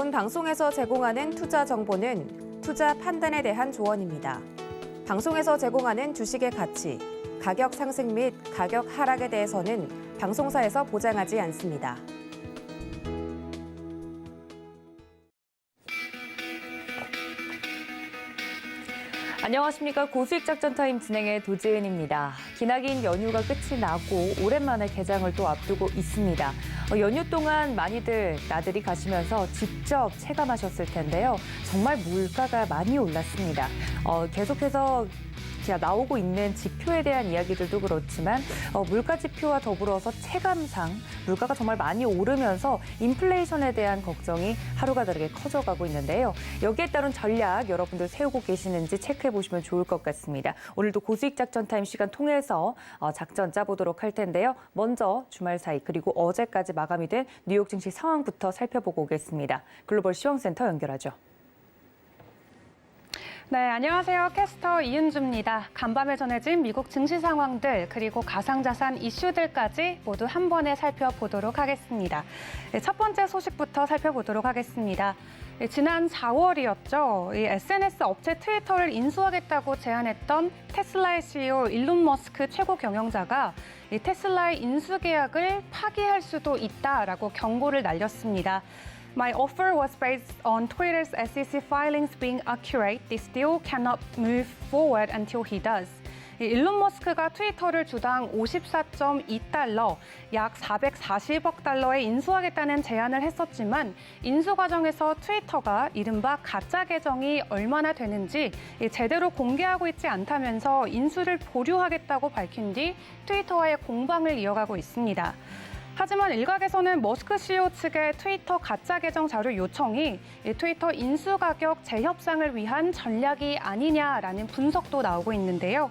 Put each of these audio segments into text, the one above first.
본 방송에서 제공하는 투자 정보는 투자 판단에 대한 조언입니다. 방송에서 제공하는 주식의 가치, 가격 상승 및 가격 하락에 대해서는 방송사에서 보장하지 않습니다. 안녕하십니까. 고수익 작전 타임 진행의 도지은입니다. 기나긴 연휴가 끝이 나고 오랜만에 개장을 또 앞두고 있습니다. 연휴 동안 많이들 나들이 가시면서 직접 체감하셨을 텐데요. 정말 물가가 많이 올랐습니다. 계속해서 나오고 있는 지표에 대한 이야기들도 그렇지만 물가 지표와 더불어서 체감상 물가가 정말 많이 오르면서 인플레이션에 대한 걱정이 하루가 다르게 커져가고 있는데요. 여기에 따른 전략 여러분들 세우고 계시는지 체크해 보시면 좋을 것 같습니다. 오늘도 고수익 작전 타임 시간 통해서 작전 짜보도록 할 텐데요. 먼저 주말 사이 그리고 어제까지 마감이 된 뉴욕 증시 상황부터 살펴보고 오겠습니다. 글로벌 시황센터 연결하죠. 네, 안녕하세요. 캐스터 이은주입니다. 간밤에 전해진 미국 증시 상황들 그리고 가상자산 이슈들까지 모두 한 번에 살펴보도록 하겠습니다. 첫 번째 소식부터 살펴보도록 하겠습니다. 지난 4월이었죠. 이 SNS 업체 트위터를 인수하겠다고 제안했던 테슬라의 CEO 일론 머스크 최고 경영자가 이 테슬라의 인수 계약을 파기할 수도 있다라고 경고를 날렸습니다. My offer was based on Twitter's SEC filings being accurate. This deal cannot move forward until he does. 일론 머스크가 트위터를 주당 54.2달러, 약 440억 달러에 인수하겠다는 제안을 했었지만 인수 과정에서 트위터가 이른바 가짜 계정이 얼마나 되는지 제대로 공개하고 있지 않다면서 인수를 보류하겠다고 밝힌 뒤 트위터와의 공방을 이어가고 있습니다. 하지만 일각에서는 머스크 CEO 측의 트위터 가짜 계정 자료 요청이 트위터 인수 가격 재협상을 위한 전략이 아니냐라는 분석도 나오고 있는데요.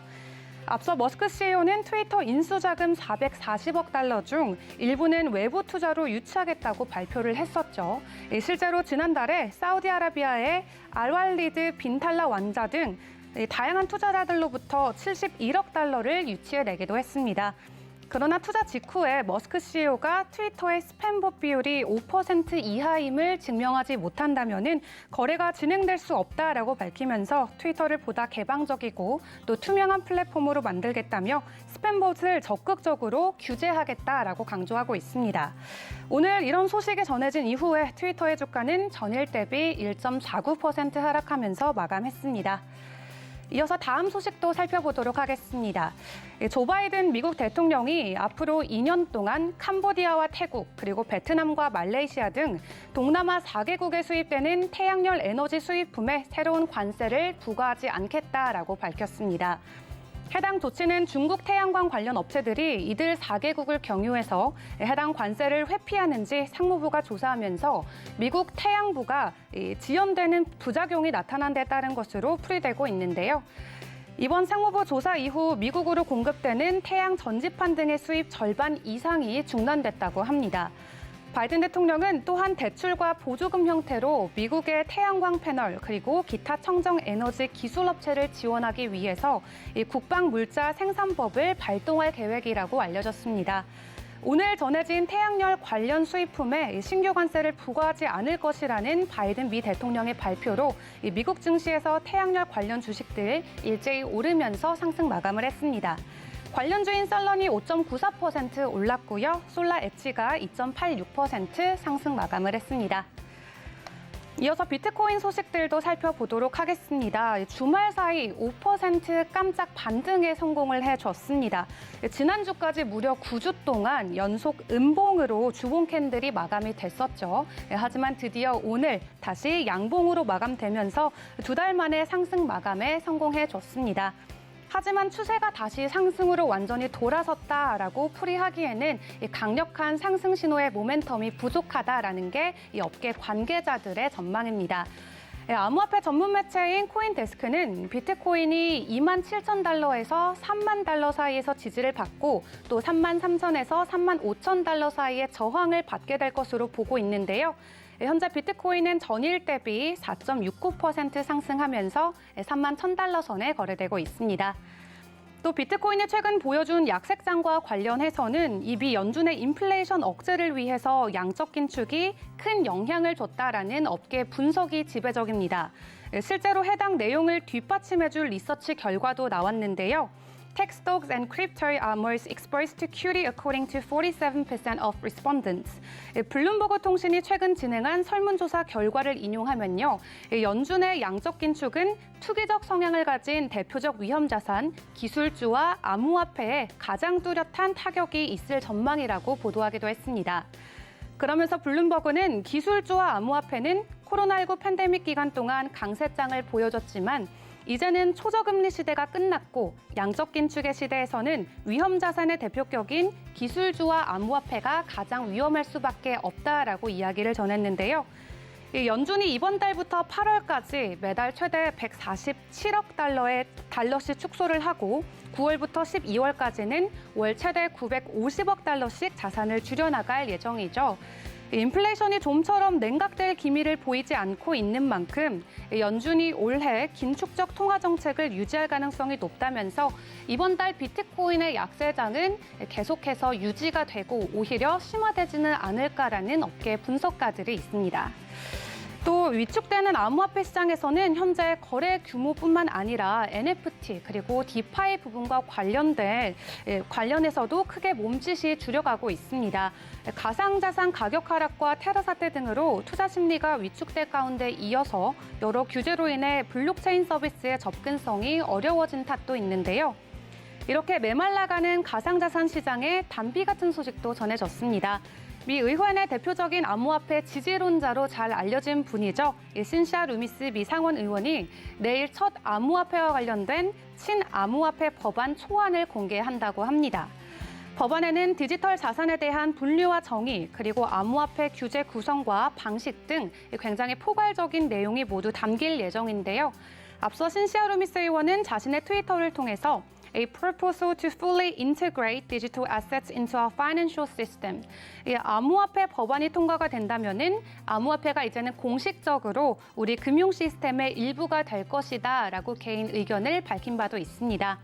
앞서 머스크 CEO는 트위터 인수 자금 440억 달러 중 일부는 외부 투자로 유치하겠다고 발표를 했었죠. 실제로 지난달에 사우디아라비아의 알왈리드 빈탈라 왕자 등 다양한 투자자들로부터 71억 달러를 유치해내기도 했습니다. 그러나 투자 직후에 머스크 CEO가 트위터의 스팸봇 비율이 5% 이하임을 증명하지 못한다면은 거래가 진행될 수 없다라고 밝히면서 트위터를 보다 개방적이고 또 투명한 플랫폼으로 만들겠다며 스팸봇을 적극적으로 규제하겠다라고 강조하고 있습니다. 오늘 이런 소식이 전해진 이후에 트위터의 주가는 전일 대비 1.49% 하락하면서 마감했습니다. 이어서 다음 소식도 살펴보도록 하겠습니다. 조 바이든 미국 대통령이 앞으로 2년 동안 캄보디아와 태국, 그리고 베트남과 말레이시아 등 동남아 4개국에 수입되는 태양열 에너지 수입품에 새로운 관세를 부과하지 않겠다라고 밝혔습니다. 해당 조치는 중국 태양광 관련 업체들이 이들 4개국을 경유해서 해당 관세를 회피하는지 상무부가 조사하면서 미국 태양부가 지연되는 부작용이 나타난 데 따른 것으로 풀이되고 있는데요. 이번 상무부 조사 이후 미국으로 공급되는 태양 전지판 등의 수입 절반 이상이 중단됐다고 합니다. 바이든 대통령은 또한 대출과 보조금 형태로 미국의 태양광 패널 그리고 기타 청정 에너지 기술 업체를 지원하기 위해서 이 국방 물자 생산법을 발동할 계획이라고 알려졌습니다. 오늘 전해진 태양열 관련 수입품에 신규 관세를 부과하지 않을 것이라는 바이든 미 대통령의 발표로 미국 증시에서 태양열 관련 주식들 일제히 오르면서 상승 마감을 했습니다. 관련주인 썰런이 5.94% 올랐고요. 솔라 엣지가 2.86% 상승 마감을 했습니다. 이어서 비트코인 소식들도 살펴보도록 하겠습니다. 주말 사이 5% 깜짝 반등에 성공을 해줬습니다. 지난주까지 무려 9주 동안 연속 음봉으로 주봉 캔들이 마감이 됐었죠. 하지만 드디어 오늘 다시 양봉으로 마감되면서 2달 만에 상승 마감에 성공해줬습니다. 하지만 추세가 다시 상승으로 완전히 돌아섰다라고 풀이하기에는 강력한 상승 신호의 모멘텀이 부족하다라는 게 이 업계 관계자들의 전망입니다. 암호화폐 전문 매체인 코인데스크는 비트코인이 27,000달러에서 3만 달러 사이에서 지지를 받고 또 33,000에서 35,000달러 사이의 저항을 받게 될 것으로 보고 있는데요. 현재 비트코인은 전일 대비 4.69% 상승하면서 31,000달러 선에 거래되고 있습니다. 또 비트코인이 최근 보여준 약세장과 관련해서는 이 미 연준의 인플레이션 억제를 위해서 양적 긴축이 큰 영향을 줬다라는 업계 분석이 지배적입니다. 실제로 해당 내용을 뒷받침해줄 리서치 결과도 나왔는데요. Tech stocks and crypto are most exposed to QT according to 47% of respondents. 블룸버그 통신이 최근 진행한 설문조사 결과를 인용하면요. 연준의 양적 긴축은 투기적 성향을 가진 대표적 위험자산, 기술주와 암호화폐에 가장 뚜렷한 타격이 있을 전망이라고 보도하기도 했습니다. 그러면서 블룸버그는 기술주와 암호화폐는 코로나19 팬데믹 기간 동안 강세장을 보여줬지만 이제는 초저금리 시대가 끝났고 양적 긴축의 시대에서는 위험 자산의 대표격인 기술주와 암호화폐가 가장 위험할 수밖에 없다라고 이야기를 전했는데요. 연준이 이번 달부터 8월까지 매달 최대 147억 달러씩 축소를 하고 9월부터 12월까지는 월 최대 950억 달러씩 자산을 줄여나갈 예정이죠. 인플레이션이 좀처럼 냉각될 기미를 보이지 않고 있는 만큼 연준이 올해 긴축적 통화 정책을 유지할 가능성이 높다면서 이번 달 비트코인의 약세장은 계속해서 유지가 되고 오히려 심화되지는 않을까라는 업계 분석가들이 있습니다. 또 위축되는 암호화폐 시장에서는 현재 거래 규모뿐만 아니라 NFT 그리고 디파이 부분과 관련해서도 크게 몸짓이 줄여가고 있습니다. 가상자산 가격 하락과 테러 사태 등으로 투자 심리가 위축될 가운데 이어서 여러 규제로 인해 블록체인 서비스의 접근성이 어려워진 탓도 있는데요. 이렇게 메말라가는 가상자산 시장에 단비 같은 소식도 전해졌습니다. 미 의회 내 대표적인 암호화폐 지지론자로 잘 알려진 분이죠. 신시아 루미스 미 상원 의원이 내일 첫 암호화폐와 관련된 친암호화폐 법안 초안을 공개한다고 합니다. 법안에는 디지털 자산에 대한 분류와 정의, 그리고 암호화폐 규제 구성과 방식 등 굉장히 포괄적인 내용이 모두 담길 예정인데요. 앞서 신시아 루미스 의원은 자신의 트위터를 통해서 A proposal to fully integrate digital assets into our financial system. 암호화폐 법안이 통과가 된다면은 암호화폐가 이제는 공식적으로 우리 금융 시스템의 일부가 될 것이다라고 개인 의견을 밝힌 바도 있습니다.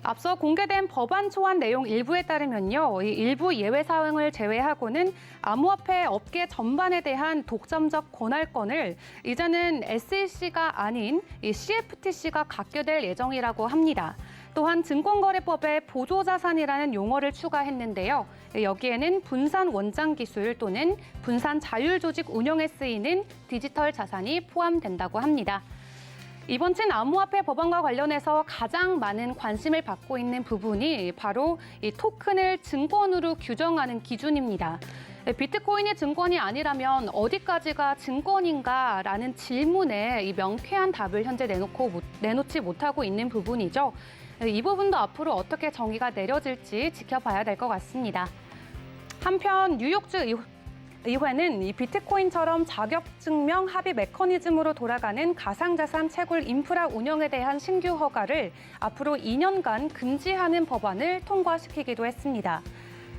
앞서 공개된 법안 초안 내용 일부에 따르면요, 이 일부 예외 사항을 제외하고는 암호화폐 업계 전반에 대한 독점적 권할권을 이제는 SEC가 아닌 이 CFTC가 갖게 될 예정이라고 합니다. 또한 증권거래법에 보조자산이라는 용어를 추가했는데요. 여기에는 분산 원장 기술 또는 분산 자율조직 운영에 쓰이는 디지털 자산이 포함된다고 합니다. 이번 친암호화폐 법안과 관련해서 가장 많은 관심을 받고 있는 부분이 바로 이 토큰을 증권으로 규정하는 기준입니다. 비트코인이 증권이 아니라면 어디까지가 증권인가라는 질문에 이 명쾌한 답을 현재 내놓지 못하고 있는 부분이죠. 이 부분도 앞으로 어떻게 정의가 내려질지 지켜봐야 될 것 같습니다. 한편 뉴욕주 의회는 이 비트코인처럼 자격증명 합의 메커니즘으로 돌아가는 가상자산 채굴 인프라 운영에 대한 신규 허가를 앞으로 2년간 금지하는 법안을 통과시키기도 했습니다.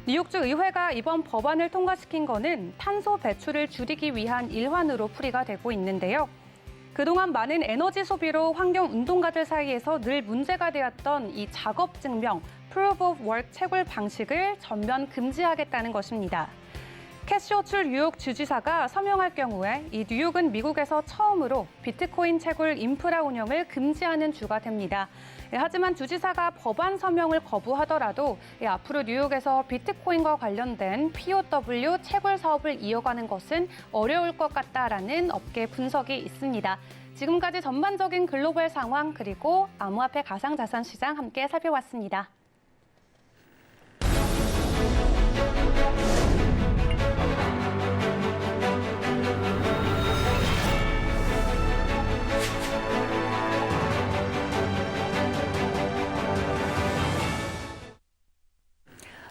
뉴욕주 의회가 이번 법안을 통과시킨 것은 탄소 배출을 줄이기 위한 일환으로 풀이가 되고 있는데요. 그동안 많은 에너지 소비로 환경운동가들 사이에서 늘 문제가 되었던 이 작업 증명, Proof of Work 채굴 방식을 전면 금지하겠다는 것입니다. 캐시오출 뉴욕 주지사가 서명할 경우에 이 뉴욕은 미국에서 처음으로 비트코인 채굴 인프라 운영을 금지하는 주가 됩니다. 하지만 주지사가 법안 서명을 거부하더라도 앞으로 뉴욕에서 비트코인과 관련된 POW 채굴 사업을 이어가는 것은 어려울 것 같다라는 업계 분석이 있습니다. 지금까지 전반적인 글로벌 상황 그리고 암호화폐 가상자산 시장 함께 살펴봤습니다.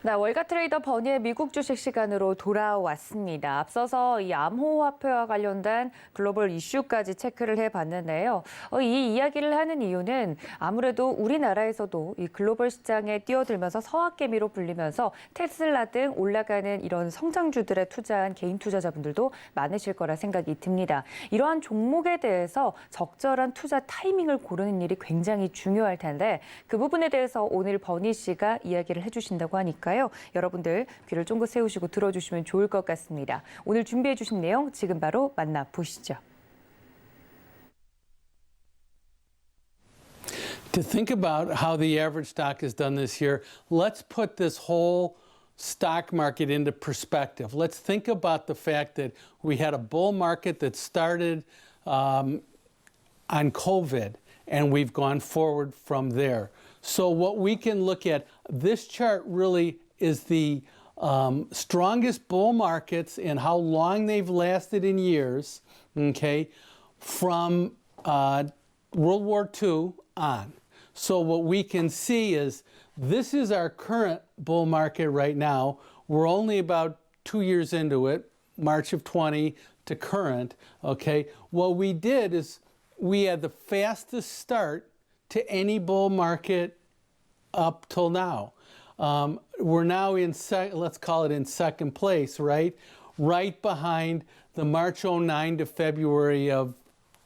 네, 자, 월가 트레이더 버니의 미국 주식 시간으로 돌아왔습니다. 앞서서 이 암호화폐와 관련된 글로벌 이슈까지 체크를 해봤는데요. 이 이야기를 하는 이유는 아무래도 우리나라에서도 이 글로벌 시장에 뛰어들면서 서학개미로 불리면서 테슬라 등 올라가는 이런 성장주들에 투자한 개인 투자자분들도 많으실 거라 생각이 듭니다. 이러한 종목에 대해서 적절한 투자 타이밍을 고르는 일이 굉장히 중요할 텐데 그 부분에 대해서 오늘 버니 씨가 이야기를 해주신다고 하니까요. 여러분들 귀를 쫑긋 세우시고 들어주시면 좋을 것 같습니다. 오늘 준비해 주신 내용 지금 바로 만나보시죠. To think about how the average stock has done this year, let's put this whole stock market into perspective. Let's think about the fact that we had a bull market that started on COVID, and we've gone forward from there. So what we can look at, this chart really is the strongest bull markets and how long they've lasted in years, okay, from World War II on. So what we can see is this is our current bull market right now. We're only about 2 years into it, March of 20 to current, okay. What we did is we had the fastest start to any bull market up till now. We're now in, let's call it in second place, right? Right behind the March 09 to February of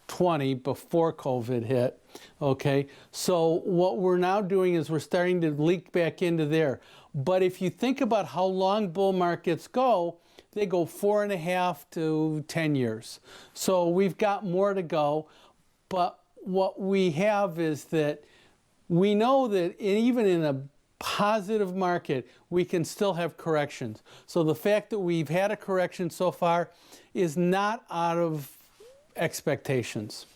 20 before COVID hit, okay? So what we're now doing is we're starting to leak back into there. But if you think about how long bull markets go, they go 4.5 to 10 years. So we've got more to go. But what we have is that we know that even in a positive market, we can still have corrections. So the fact that we've had a correction so far is not out of expectations.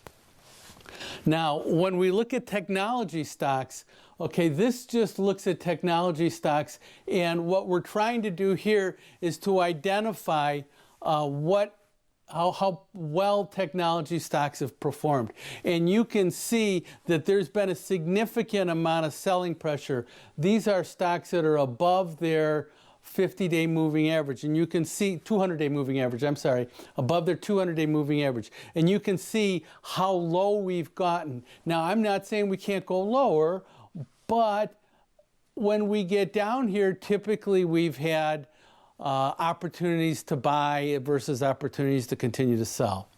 Now, when we look at technology stocks, okay, this just looks at technology stocks, and what we're trying to do here is to identify how well technology stocks have performed. And you can see that there's been a significant amount of selling pressure. These are stocks that are above their 50-day moving average. And you can see 200-day moving average, I'm sorry, above their 200-day moving average. And you can see how low we've gotten. Now, I'm not saying we can't go lower, but when we get down here, typically we've had opportunities to buy versus opportunities to continue to sell.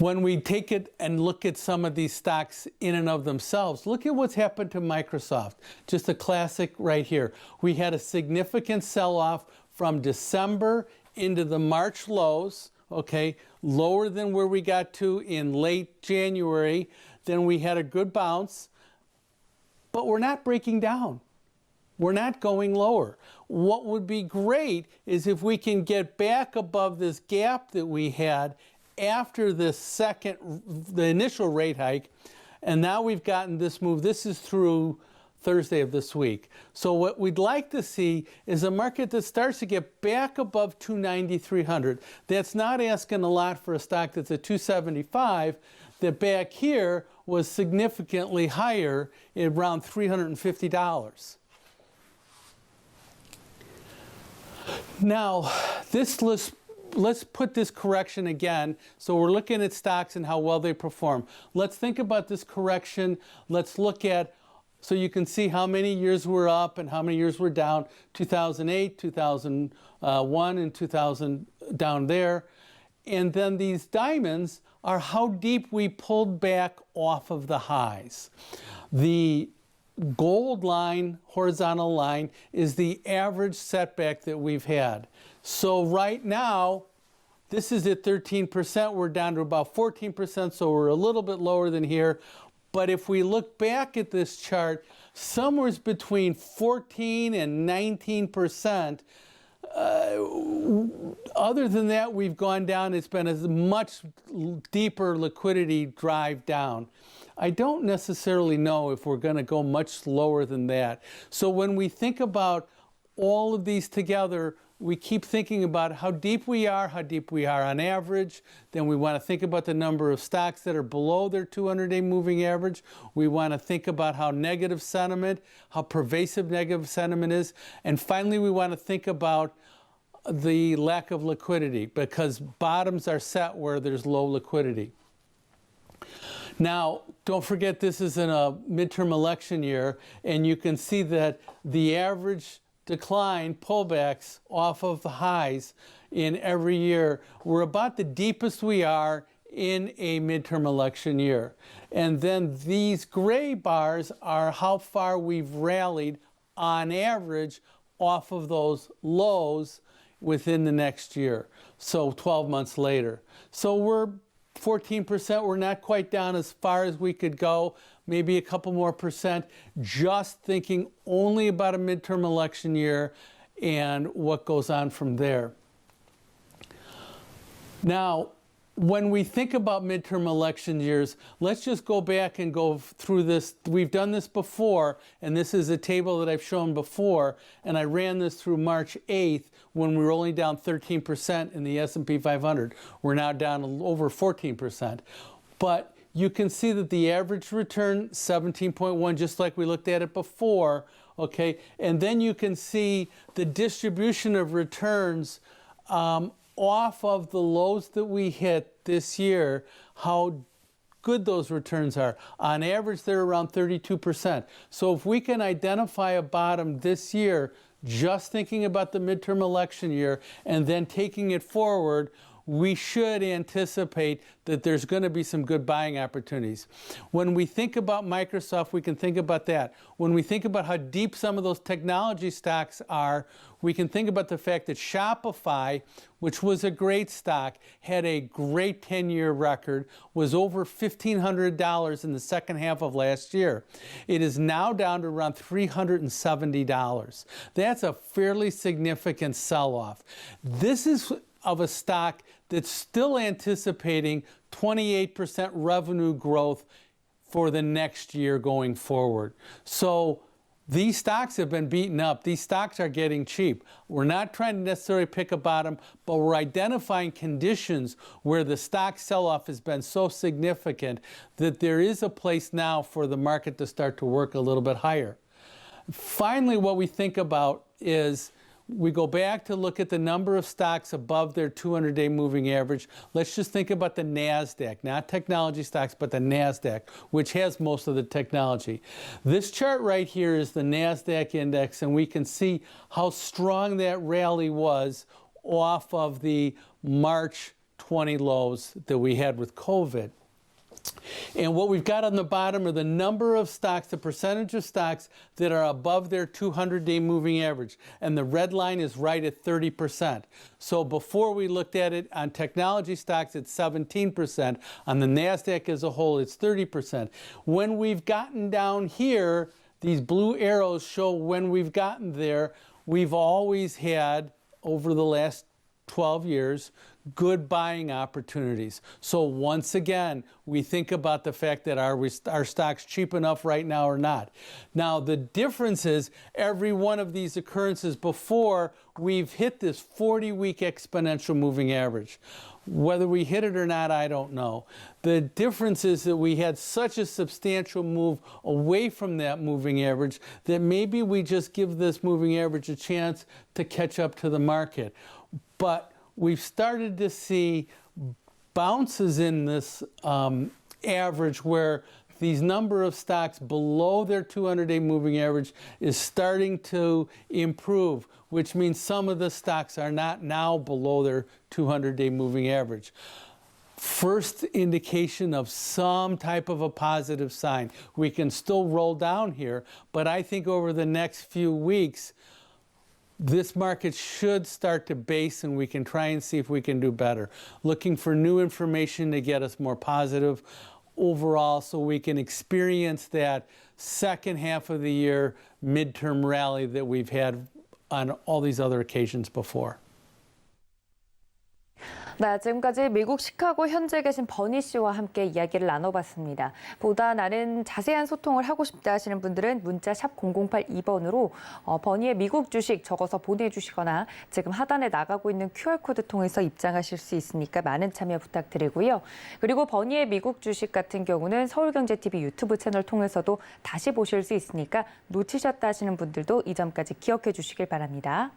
When we take it and look at some of these stocks in and of themselves, look at what's happened to Microsoft. Just a classic right here. We had a significant sell-off from December into the March lows, okay, lower than where we got to in late January. Then we had a good bounce, but we're not breaking down. We're not going lower. What would be great is if we can get back above this gap that we had after the initial rate hike, and now we've gotten this move. This is through Thursday of this week. So what we'd like to see is a market that starts to get back above 290-300. That's not asking a lot for a stock that's at 275. That back here was significantly higher at around $350. Now, let's put this correction again. So we're looking at stocks and how well they perform. Let's think about this correction. Let's look at, so you can see how many years we're up and how many years we're down. 2008, 2001, and 2000 down there. And then these diamonds are how deep we pulled back off of the highs. The gold line, horizontal line, is the average setback that we've had. So right now, this is at 13%. We're down to about 14%, so we're a little bit lower than here. But if we look back at this chart, somewhere between 14 and 19%. Other than that, we've gone down. It's been a much deeper liquidity drive down. I don't necessarily know if we're going to go much lower than that. So when we think about all of these together, we keep thinking about how deep we are on average. Then we want to think about the number of stocks that are below their 200-day moving average. We want to think about how pervasive negative sentiment is. And finally, we want to think about the lack of liquidity, because bottoms are set where there's low liquidity. Now, don't forget this is in a midterm election year, and you can see that the average decline, pullbacks off of the highs in every year, we're about the deepest we are in a midterm election year. And then these gray bars are how far we've rallied on average off of those lows within the next year, so 12 months later. So we're 14%, we're not quite down as far as we could go, maybe a couple more percent, just thinking only about a midterm election year and what goes on from there. Now, when we think about midterm election years, let's just go back and go through this. We've done this before, and this is a table that I've shown before, and I ran this through March 8th when we were only down 13% in the S&P 500. We're now down over 14%. But you can see that the average return, 17.1, just like we looked at it before, okay? And then you can see the distribution of returns off of the lows that we hit this year, how good those returns are. On average, they're around 32%. So if we can identify a bottom this year, just thinking about the midterm election year and then taking it forward, we should anticipate that there's going to be some good buying opportunities. When we think about Microsoft, we can think about that. When we think about how deep some of those technology stocks are, we can think about the fact that Shopify, which was a great stock, had a great 10-year record, was over $1,500 in the second half of last year. It is now down to around $370. That's a fairly significant sell-off. This is of a stock that's still anticipating 28% revenue growth for the next year going forward. So these stocks have been beaten up. These stocks are getting cheap. We're not trying to necessarily pick a bottom, but we're identifying conditions where the stock sell-off has been so significant that there is a place now for the market to start to work a little bit higher. Finally, what we think about is we go back to look at the number of stocks above their 200-day moving average. Let's just think about the NASDAQ, not technology stocks, but the NASDAQ, which has most of the technology. This chart right here is the NASDAQ index, and we can see how strong that rally was off of the March 20 lows that we had with COVID. And what we've got on the bottom are the number of stocks, the percentage of stocks that are above their 200-day moving average. And the red line is right at 30%. So before we looked at it on technology stocks, it's 17%. On the NASDAQ as a whole, it's 30%. When we've gotten down here, these blue arrows show when we've gotten there, we've always had, over the last 12 years, good buying opportunities. So once again, we think about the fact that are our stocks cheap enough right now or not. Now the difference is every one of these occurrences before we've hit this 40-week exponential moving average. Whether we hit it or not, I don't know. The difference is that we had such a substantial move away from that moving average that maybe we just give this moving average a chance to catch up to the market. But we've started to see bounces in this average where these number of stocks below their 200-day moving average is starting to improve, which means some of the stocks are not now below their 200-day moving average. First indication of some type of a positive sign. We can still roll down here, but I think over the next few weeks, this market should start to base and we can try and see if we can do better. Looking for new information to get us more positive overall so we can experience that second half of the year midterm rally that we've had on all these other occasions before. 네, 지금까지 미국 시카고 현지에 계신 버니 씨와 함께 이야기를 나눠봤습니다. 보다 나는 자세한 소통을 하고 싶다 하시는 분들은 문자 샵 0082번으로 버니의 미국 주식 적어서 보내주시거나 지금 하단에 나가고 있는 QR코드 통해서 입장하실 수 있으니까 많은 참여 부탁드리고요. 그리고 버니의 미국 주식 같은 경우는 서울경제TV 유튜브 채널 통해서도 다시 보실 수 있으니까 놓치셨다 하시는 분들도 이 점까지 기억해 주시길 바랍니다.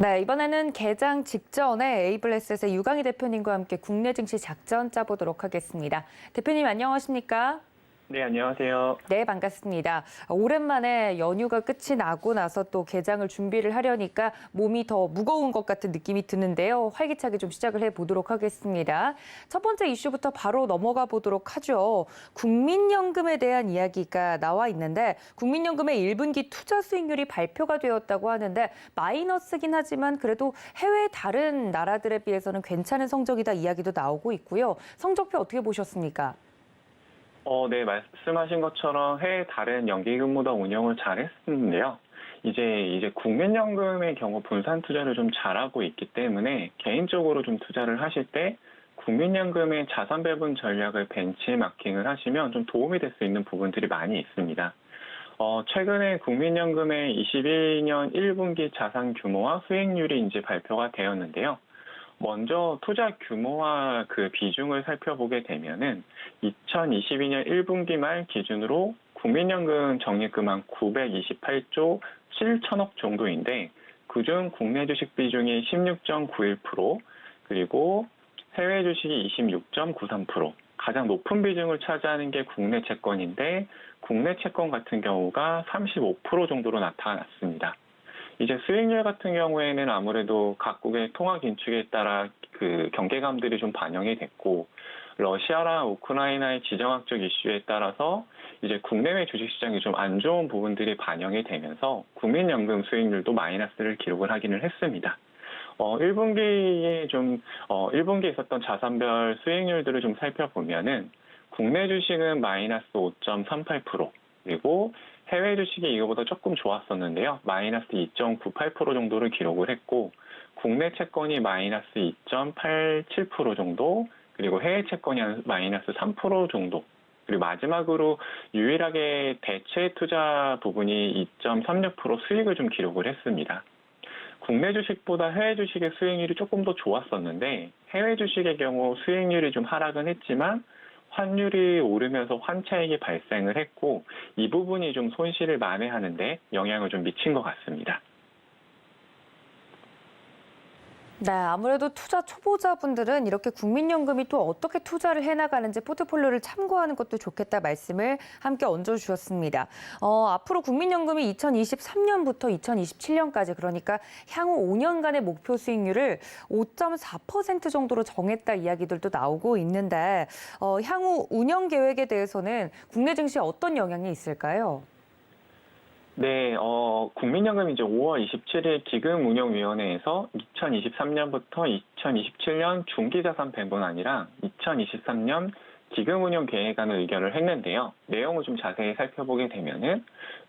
네, 이번에는 개장 직전에 에이블에셋의 유강희 대표님과 함께 국내 증시 작전 짜보도록 하겠습니다. 대표님 안녕하십니까? 네, 안녕하세요. 네, 반갑습니다. 오랜만에 연휴가 끝이 나고 나서 또 개장을 준비를 하려니까 몸이 더 무거운 것 같은 느낌이 드는데요. 활기차게 좀 시작을 해보도록 하겠습니다. 첫 번째 이슈부터 바로 넘어가 보도록 하죠. 국민연금에 대한 이야기가 나와 있는데 국민연금의 1분기 투자 수익률이 발표가 되었다고 하는데 마이너스긴 하지만 그래도 해외 다른 나라들에 비해서는 괜찮은 성적이다 이야기도 나오고 있고요. 성적표 어떻게 보셨습니까? 네, 말씀하신 것처럼 해외 다른 연기근무다 운영을 잘했는데요. 이제 국민연금의 경우 분산 투자를 좀 잘하고 있기 때문에 개인적으로 좀 투자를 하실 때 국민연금의 자산 배분 전략을 벤치마킹을 하시면 좀 도움이 될 수 있는 부분들이 많이 있습니다. 최근에 국민연금의 22년 1분기 자산 규모와 수익률이 이제 발표가 되었는데요. 먼저 투자 규모와 그 비중을 살펴보게 되면은 2022년 1분기 말 기준으로 국민연금 적립금한 928조 7천억 정도인데 그중 국내 주식 비중이 16.91%, 그리고 해외 주식이 26.93%, 가장 높은 비중을 차지하는 게 국내 채권인데 국내 채권 같은 경우가 35% 정도로 나타났습니다. 이제 수익률 같은 경우에는 아무래도 각국의 통화 긴축에 따라 그 경계감들이 좀 반영이 됐고, 러시아랑 우크라이나의 지정학적 이슈에 따라서 이제 국내외 주식시장이 좀 안 좋은 부분들이 반영이 되면서 국민연금 수익률도 마이너스를 기록을 하기는 했습니다. 1분기에 있었던 자산별 수익률들을 좀 살펴보면은 국내 주식은 마이너스 5.38%, 그리고 해외 주식이 이거보다 조금 좋았었는데요. 마이너스 2.98% 정도를 기록을 했고, 국내 채권이 마이너스 2.87% 정도, 그리고 해외 채권이 마이너스 3% 정도, 그리고 마지막으로 유일하게 대체 투자 부분이 2.36% 수익을 좀 기록을 했습니다. 국내 주식보다 해외 주식의 수익률이 조금 더 좋았었는데, 해외 주식의 경우 수익률이 좀 하락은 했지만 환율이 오르면서 환차익이 발생을 했고, 이 부분이 좀 손실을 만회하는 데 영향을 좀 미친 것 같습니다. 네, 아무래도 투자 초보자분들은 이렇게 국민연금이 또 어떻게 투자를 해나가는지 포트폴리오를 참고하는 것도 좋겠다 말씀을 함께 얹어주셨습니다. 앞으로 국민연금이 2023년부터 2027년까지 그러니까 향후 5년간의 목표 수익률을 5.4% 정도로 정했다 이야기들도 나오고 있는데 향후 운영 계획에 대해서는 국내 증시에 어떤 영향이 있을까요? 네, 국민연금 이제 5월 27일 기금운용위원회에서 2023년부터 2027년 중기자산 배분안이랑 2023년 기금운용 계획안을 의결을 했는데요. 내용을 좀 자세히 살펴보게 되면은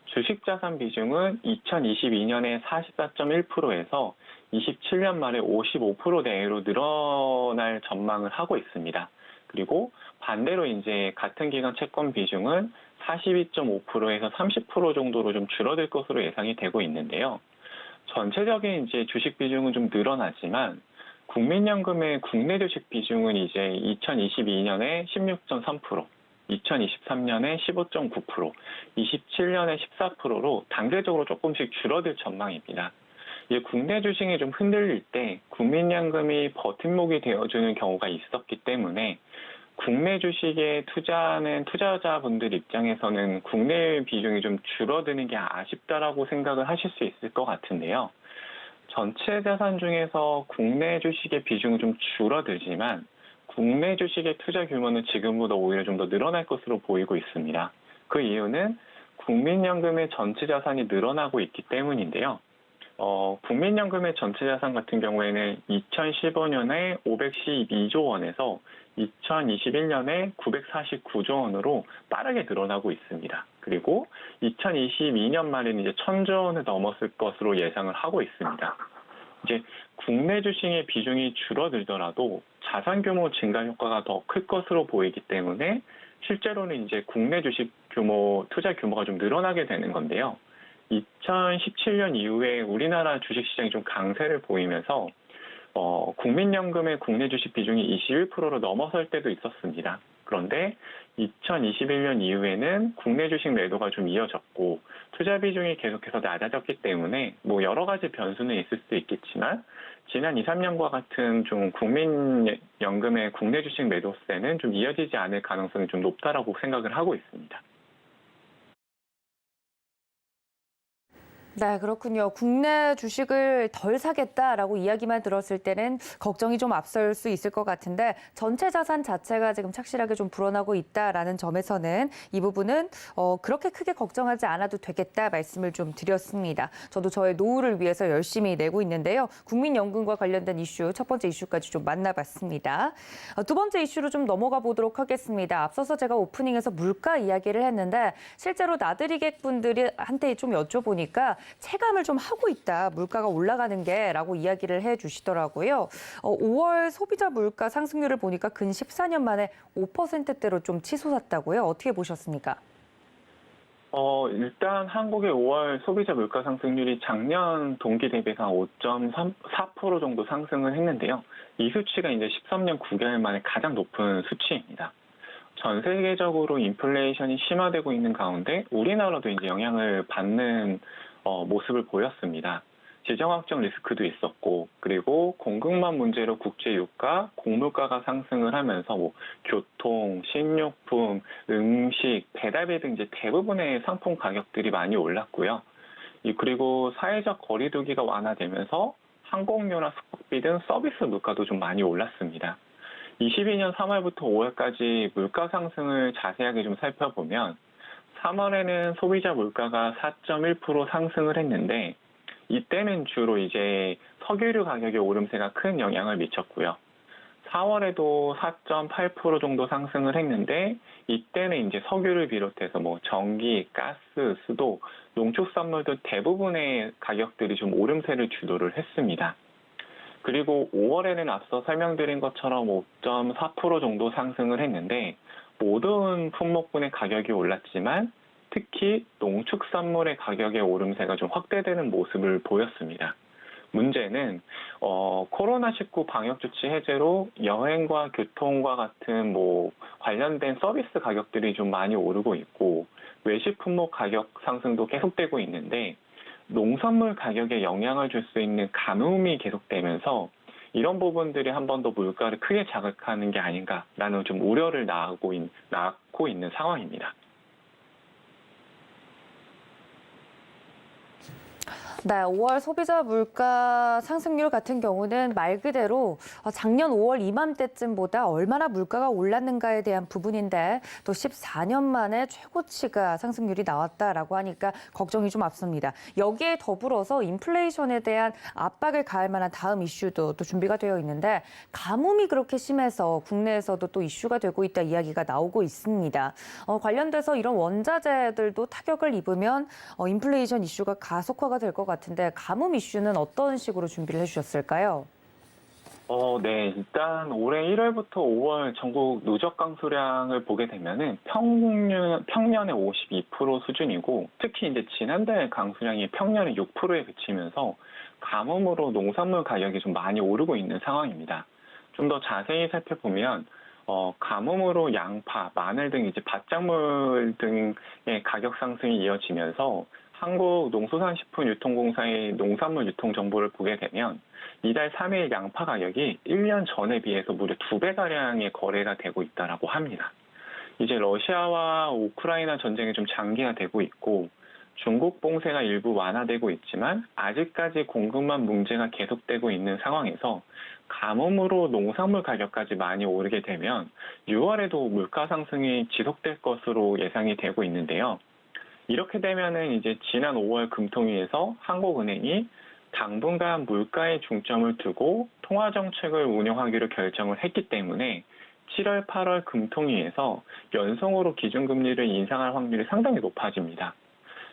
주식자산 비중은 2022년에 44.1%에서 27년 말에 55%대로 늘어날 전망을 하고 있습니다. 그리고 반대로 이제 같은 기간 채권 비중은 42.5%에서 30% 정도로 좀 줄어들 것으로 예상이 되고 있는데요. 전체적인 이제 주식 비중은 좀 늘어나지만 국민연금의 국내 주식 비중은 이제 2022년에 16.3%, 2023년에 15.9%, 27년에 14%로 단계적으로 조금씩 줄어들 전망입니다. 이 국내 주식이 좀 흔들릴 때 국민연금이 버팀목이 되어주는 경우가 있었기 때문에 국내 주식에 투자하는 투자자분들 입장에서는 국내 비중이 좀 줄어드는 게 아쉽다라고 생각을 하실 수 있을 것 같은데요. 전체 자산 중에서 국내 주식의 비중은 좀 줄어들지만 국내 주식의 투자 규모는 지금보다 오히려 좀 더 늘어날 것으로 보이고 있습니다. 그 이유는 국민연금의 전체 자산이 늘어나고 있기 때문인데요. 국민연금의 전체 자산 같은 경우에는 2015년에 512조 원에서 2021년에 949조 원으로 빠르게 늘어나고 있습니다. 그리고 2022년 말에는 이제 1000조 원을 넘었을 것으로 예상을 하고 있습니다. 이제 국내 주식의 비중이 줄어들더라도 자산 규모 증가 효과가 더 클 것으로 보이기 때문에 실제로는 이제 국내 주식 규모, 투자 규모가 좀 늘어나게 되는 건데요. 2017년 이후에 우리나라 주식시장이 좀 강세를 보이면서 국민연금의 국내 주식 비중이 21%로 넘어설 때도 있었습니다. 그런데 2021년 이후에는 국내 주식 매도가 좀 이어졌고 투자 비중이 계속해서 낮아졌기 때문에 뭐 여러 가지 변수는 있을 수 있겠지만 지난 2, 3년과 같은 좀 국민연금의 국내 주식 매도세는 좀 이어지지 않을 가능성이 좀 높다라고 생각을 하고 있습니다. 네, 그렇군요. 국내 주식을 덜 사겠다라고 이야기만 들었을 때는 걱정이 좀 앞설 수 있을 것 같은데 전체 자산 자체가 지금 착실하게 좀 불어나고 있다라는 점에서는 이 부분은 그렇게 크게 걱정하지 않아도 되겠다 말씀을 좀 드렸습니다. 저도 저의 노후를 위해서 열심히 내고 있는데요. 국민연금과 관련된 이슈, 첫 번째 이슈까지 좀 만나봤습니다. 두 번째 이슈로 좀 넘어가 보도록 하겠습니다. 앞서서 제가 오프닝에서 물가 이야기를 했는데 실제로 나들이객분들이 한테 좀 여쭤보니까 체감을 좀 하고 있다. 물가가 올라가는 게 라고 이야기를 해 주시더라고요. 5월 소비자 물가 상승률을 보니까 근 14년 만에 5%대로 좀 치솟았다고요. 어떻게 보셨습니까? 일단 한국의 5월 소비자 물가 상승률이 작년 동기 대비해서 5.4% 정도 상승을 했는데요. 이 수치가 이제 13년 9개월 만에 가장 높은 수치입니다. 전 세계적으로 인플레이션이 심화되고 있는 가운데 우리나라도 이제 영향을 받는 모습을 보였습니다. 지정 확정 리스크도 있었고, 그리고 공급망 문제로 국제 유가, 곡물가가 상승을 하면서 교통, 식료품, 음식, 배달비 등 이제 대부분의 상품 가격들이 많이 올랐고요. 그리고 사회적 거리두기가 완화되면서 항공료나 숙박비 등 서비스 물가도 좀 많이 올랐습니다. 22년 3월부터 5월까지 물가 상승을 자세하게 좀 살펴보면 3월에는 소비자 물가가 4.1% 상승을 했는데 이때는 주로 이제 석유류 가격의 오름세가 큰 영향을 미쳤고요. 4월에도 4.8% 정도 상승을 했는데 이때는 이제 석유를 비롯해서 전기, 가스, 수도, 농축산물 등 대부분의 가격들이 좀 오름세를 주도를 했습니다. 그리고 5월에는 앞서 설명드린 것처럼 5.4% 정도 상승을 했는데 모든 품목군의 가격이 올랐지만 특히 농축산물의 가격의 오름세가 좀 확대되는 모습을 보였습니다. 문제는 코로나19 방역조치 해제로 여행과 교통과 같은 관련된 서비스 가격들이 좀 많이 오르고 있고 외식 품목 가격 상승도 계속되고 있는데 농산물 가격에 영향을 줄 수 있는 가뭄이 계속되면서 이런 부분들이 한 번 더 물가를 크게 자극하는 게 아닌가라는 좀 우려를 낳고 있는 상황입니다. 네, 5월 소비자 물가 상승률 같은 경우는 말 그대로 작년 5월 이맘때쯤보다 얼마나 물가가 올랐는가에 대한 부분인데 또 14년 만에 최고치가 상승률이 나왔다라고 하니까 걱정이 좀 앞섭니다. 여기에 더불어서 인플레이션에 대한 압박을 가할 만한 다음 이슈도 또 준비가 되어 있는데 가뭄이 그렇게 심해서 국내에서도 또 이슈가 되고 있다 이야기가 나오고 있습니다. 관련돼서 이런 원자재들도 타격을 입으면 인플레이션 이슈가 가속화가 될 것 같은데 가뭄 이슈는 어떤 식으로 준비를 해주셨을까요? 네. 일단 올해 1월부터 5월 전국 누적 강수량을 보게 되면은 평년의 52% 수준이고 특히 이제 지난달 강수량이 평년의 6%에 그치면서 가뭄으로 농산물 가격이 좀 많이 오르고 있는 상황입니다. 좀 더 자세히 살펴보면 가뭄으로 양파, 마늘 등 이제 밭작물 등의 가격 상승이 이어지면서 한국농수산식품유통공사의 농산물 유통 정보를 보게 되면 이달 3일 양파 가격이 1년 전에 비해서 무려 2배가량의 거래가 되고 있다고 합니다. 이제 러시아와 우크라이나 전쟁이 좀 장기화되고 있고 중국 봉쇄가 일부 완화되고 있지만 아직까지 공급망 문제가 계속되고 있는 상황에서 가뭄으로 농산물 가격까지 많이 오르게 되면 6월에도 물가 상승이 지속될 것으로 예상이 되고 있는데요. 이렇게 되면은 이제 지난 5월 금통위에서 한국은행이 당분간 물가에 중점을 두고 통화 정책을 운영하기로 결정을 했기 때문에 7월, 8월 금통위에서 연속으로 기준금리를 인상할 확률이 상당히 높아집니다.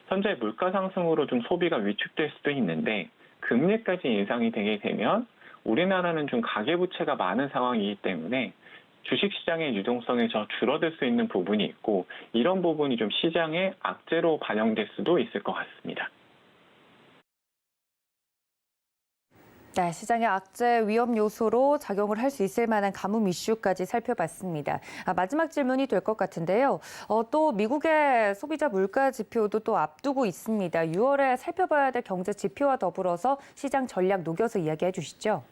현재 물가 상승으로 좀 소비가 위축될 수도 있는데 금리까지 인상이 되게 되면 우리나라는 좀 가계부채가 많은 상황이기 때문에 주식시장의 유동성이 줄어들 수 있는 부분이 있고 이런 부분이 좀 시장에 악재로 반영될 수도 있을 것 같습니다. 네, 시장의 악재 위험 요소로 작용을 할 수 있을 만한 가뭄 이슈까지 살펴봤습니다. 마지막 질문이 될 것 같은데요. 또 미국의 소비자 물가 지표도 또 앞두고 있습니다. 6월에 살펴봐야 될 경제 지표와 더불어서 시장 전략 녹여서 이야기해 주시죠.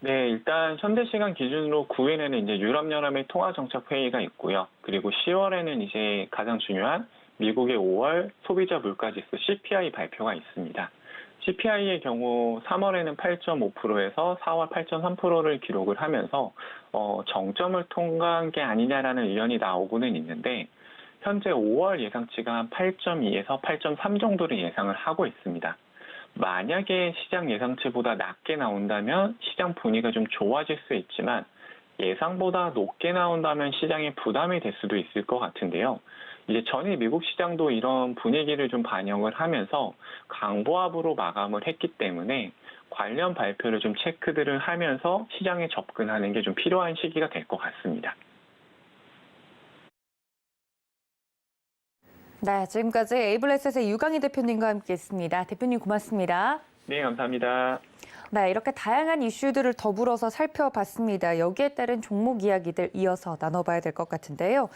네, 일단 현재 시간 기준으로 9일에는 이제 유럽연합의 통화정책회의가 있고요. 그리고 10월에는 이제 가장 중요한 미국의 5월 소비자 물가지수 CPI 발표가 있습니다. CPI의 경우 3월에는 8.5%에서 4월 8.3%를 기록을 하면서 정점을 통과한 게 아니냐라는 의견이 나오고는 있는데 현재 5월 예상치가 한 8.2에서 8.3 정도를 예상을 하고 있습니다. 만약에 시장 예상치보다 낮게 나온다면 시장 분위기가 좀 좋아질 수 있지만 예상보다 높게 나온다면 시장에 부담이 될 수도 있을 것 같은데요. 이제 전일 미국 시장도 이런 분위기를 좀 반영을 하면서 강보합으로 마감을 했기 때문에 관련 발표를 좀 체크들을 하면서 시장에 접근하는 게 좀 필요한 시기가 될 것 같습니다. 네, 지금까지 에이블에셋의 유강희 대표님과 함께했습니다. 대표님 고맙습니다. 네, 감사합니다. 네, 이렇게 다양한 이슈들을 더불어서 살펴봤습니다. 여기에 따른 종목 이야기들 이어서 나눠봐야 될 것 같은데요.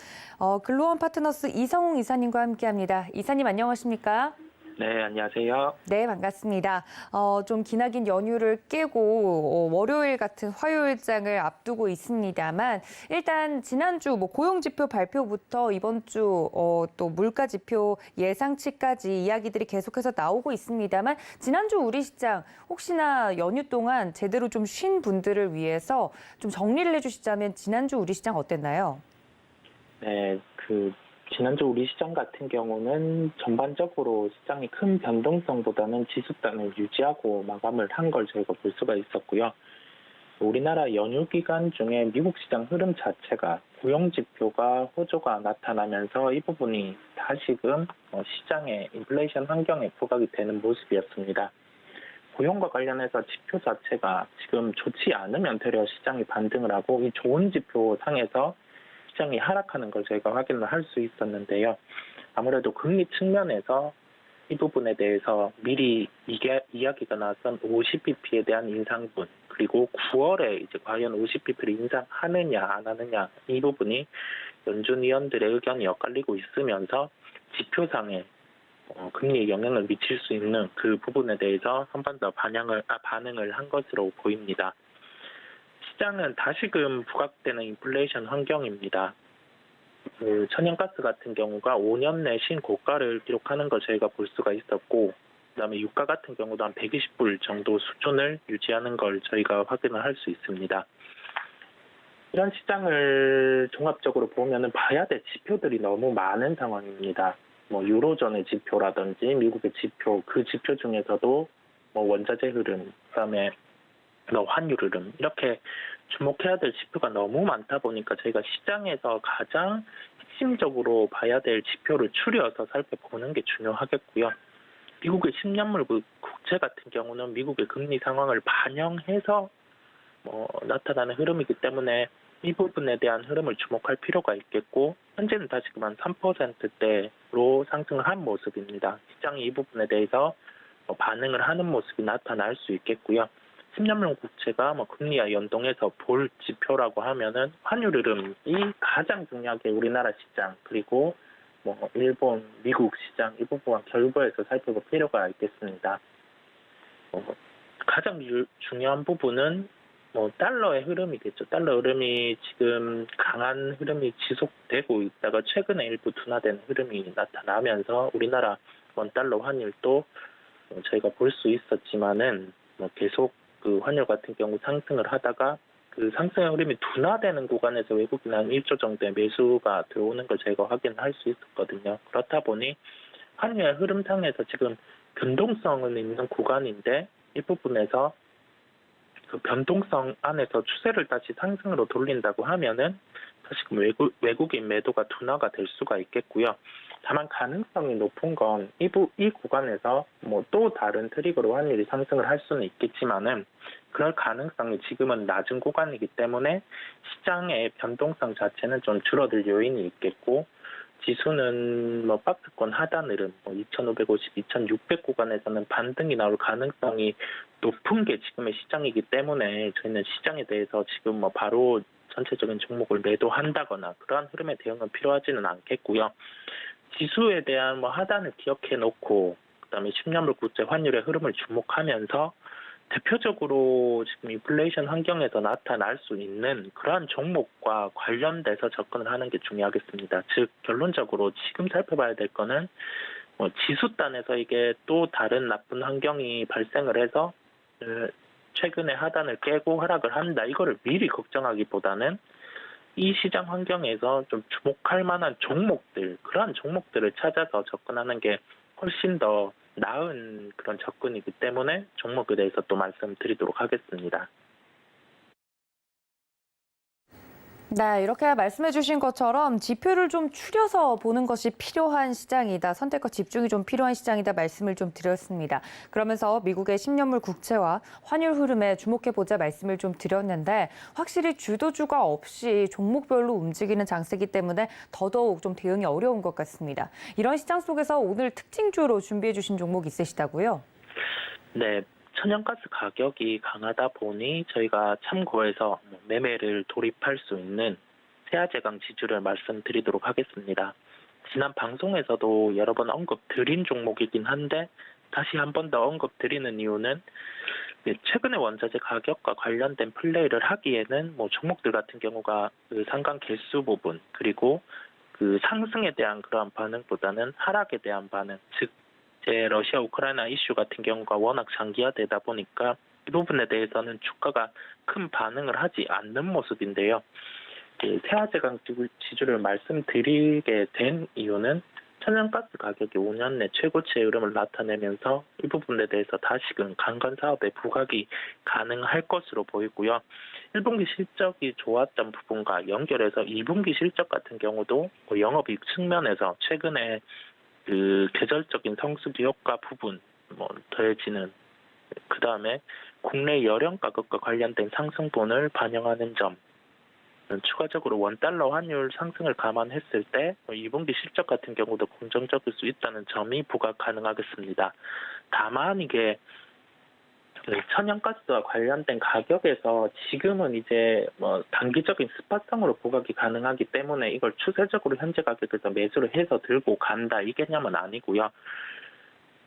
글로원 파트너스 이성웅 이사님과 함께합니다. 이사님 안녕하십니까? 네, 안녕하세요. 네, 반갑습니다. 좀 기나긴 연휴를 깨고 월요일 같은 화요일장을 앞두고 있습니다만 일단 지난주 고용지표 발표부터 이번 주 또 물가지표 예상치까지 이야기들이 계속해서 나오고 있습니다만 지난주 우리 시장 혹시나 연휴 동안 제대로 좀 쉰 분들을 위해서 좀 정리를 해주시자면 지난주 우리 시장 어땠나요? 네, 지난주 우리 시장 같은 경우는 전반적으로 시장이 큰 변동성보다는 지수단을 유지하고 마감을 한 걸 저희가 볼 수가 있었고요. 우리나라 연휴 기간 중에 미국 시장 흐름 자체가 고용지표가 호조가 나타나면서 이 부분이 다시금 시장의 인플레이션 환경에 부각이 되는 모습이었습니다. 고용과 관련해서 지표 자체가 지금 좋지 않으면 되려 시장이 반등을 하고 이 좋은 지표 상에서 시장이 하락하는 걸 저희가 확인을 할 수 있었는데요. 아무래도 금리 측면에서 이 부분에 대해서 미리 이야기가 나왔던 50bp에 대한 인상분 그리고 9월에 이제 과연 50bp를 인상하느냐 안 하느냐 이 부분이 연준 위원들의 의견이 엇갈리고 있으면서 지표상에 금리에 영향을 미칠 수 있는 그 부분에 대해서 한 번 더 반응을 한 것으로 보입니다. 시장은 다시금 부각되는 인플레이션 환경입니다. 천연가스 같은 경우가 5년 내 신고가를 기록하는 걸 저희가 볼 수가 있었고 그다음에 유가 같은 경우도 한 120불 정도 수준을 유지하는 걸 저희가 확인을 할 수 있습니다. 이런 시장을 종합적으로 보면은 봐야 될 지표들이 너무 많은 상황입니다. 유로존의 지표라든지 미국의 지표, 그 지표 중에서도 원자재 흐름, 그다음에 환율 흐름 이렇게 주목해야 될 지표가 너무 많다 보니까 저희가 시장에서 가장 핵심적으로 봐야 될 지표를 추려서 살펴보는 게 중요하겠고요. 미국의 10년물 국채 같은 경우는 미국의 금리 상황을 반영해서 나타나는 흐름이기 때문에 이 부분에 대한 흐름을 주목할 필요가 있겠고 현재는 다시금 한 3%대로 상승을 한 모습입니다. 시장이 이 부분에 대해서 반응을 하는 모습이 나타날 수 있겠고요. 10년물 국채가 금리와 연동해서 볼 지표라고 하면은 환율 흐름이 가장 중요하게 우리나라 시장 그리고 일본, 미국 시장 이 부분과 결부해서 살펴볼 필요가 있겠습니다. 가장 중요한 부분은 달러의 흐름이겠죠. 달러 흐름이 지금 강한 흐름이 지속되고 있다가 최근에 일부 둔화되는 흐름이 나타나면서 우리나라 원달러 환율도 저희가 볼 수 있었지만은 계속 그 환율 같은 경우 상승을 하다가 그 상승의 흐름이 둔화되는 구간에서 외국인 한 1조 정도의 매수가 들어오는 걸 저희가 확인할 수 있었거든요. 그렇다 보니 환율의 흐름상에서 지금 변동성은 있는 구간인데 이 부분에서 그 변동성 안에서 추세를 다시 상승으로 돌린다고 하면은 다시금 외국인 매도가 둔화가 될 수가 있겠고요. 다만 가능성이 높은 건 이 구간에서 뭐 또 다른 트리거로 환율이 상승을 할 수는 있겠지만은 그럴 가능성이 지금은 낮은 구간이기 때문에 시장의 변동성 자체는 좀 줄어들 요인이 있겠고 지수는 뭐 박스권 하단 흐름 2,550, 2,600 구간에서는 반등이 나올 가능성이 높은 게 지금의 시장이기 때문에 저희는 시장에 대해서 지금 뭐 바로 전체적인 종목을 매도한다거나 그러한 흐름의 대응은 필요하지는 않겠고요. 지수에 대한 뭐 하단을 기억해 놓고 그다음에 10년물 국제 환율의 흐름을 주목하면서 대표적으로 지금 인플레이션 환경에서 나타날 수 있는 그러한 종목과 관련돼서 접근을 하는 게 중요하겠습니다. 즉 결론적으로 지금 살펴봐야 될 거는 지수단에서 이게 또 다른 나쁜 환경이 발생을 해서 최근에 하단을 깨고 하락을 한다. 이거를 미리 걱정하기보다는 이 시장 환경에서 좀 주목할 만한 종목들, 그러한 종목들을 찾아서 접근하는 게 훨씬 더 나은 그런 접근이기 때문에 종목에 대해서 또 말씀드리도록 하겠습니다. 네, 이렇게 말씀해 주신 것처럼 지표를 좀 추려서 보는 것이 필요한 시장이다. 선택과 집중이 좀 필요한 시장이다 말씀을 좀 드렸습니다. 그러면서 미국의 10년물 국채와 환율 흐름에 주목해보자 말씀을 좀 드렸는데 확실히 주도주가 없이 종목별로 움직이는 장세기 때문에 더더욱 좀 대응이 어려운 것 같습니다. 이런 시장 속에서 오늘 특징주로 준비해 주신 종목 있으시다고요? 네. 천연가스 가격이 강하다 보니 저희가 참고해서 매매를 돌입할 수 있는 세아제강 지주를 말씀드리도록 하겠습니다. 지난 방송에서도 여러 번 언급드린 종목이긴 한데 다시 한 번 더 언급드리는 이유는 최근에 원자재 가격과 관련된 플레이를 하기에는 뭐 종목들 같은 경우가 그 상강 개수 부분 그리고 그 상승에 대한 그러한 반응보다는 하락에 대한 반응, 즉 러시아 우크라이나 이슈 같은 경우가 워낙 장기화되다 보니까 이 부분에 대해서는 주가가 큰 반응을 하지 않는 모습인데요. 세아제강 지주를 말씀드리게 된 이유는 천연가스 가격이 5년 내 최고치의 흐름을 나타내면서 이 부분에 대해서 다시금 강건 사업에 부각이 가능할 것으로 보이고요. 1분기 실적이 좋았던 부분과 연결해서 2분기 실적 같은 경우도 영업이익 측면에서 최근에 그 계절적인 성수기 효과 부분 더해지는 그 다음에 국내 열연 가격과 관련된 상승분을 반영하는 점 추가적으로 원달러 환율 상승을 감안했을 때 2분기 실적 같은 경우도 긍정적일 수 있다는 점이 부각 가능하겠습니다. 다만 이게 천연가스와 관련된 가격에서 지금은 이제 단기적인 스팟성으로 부각이 가능하기 때문에 이걸 추세적으로 현재 가격에서 매수를 해서 들고 간다 이 개념은 아니고요.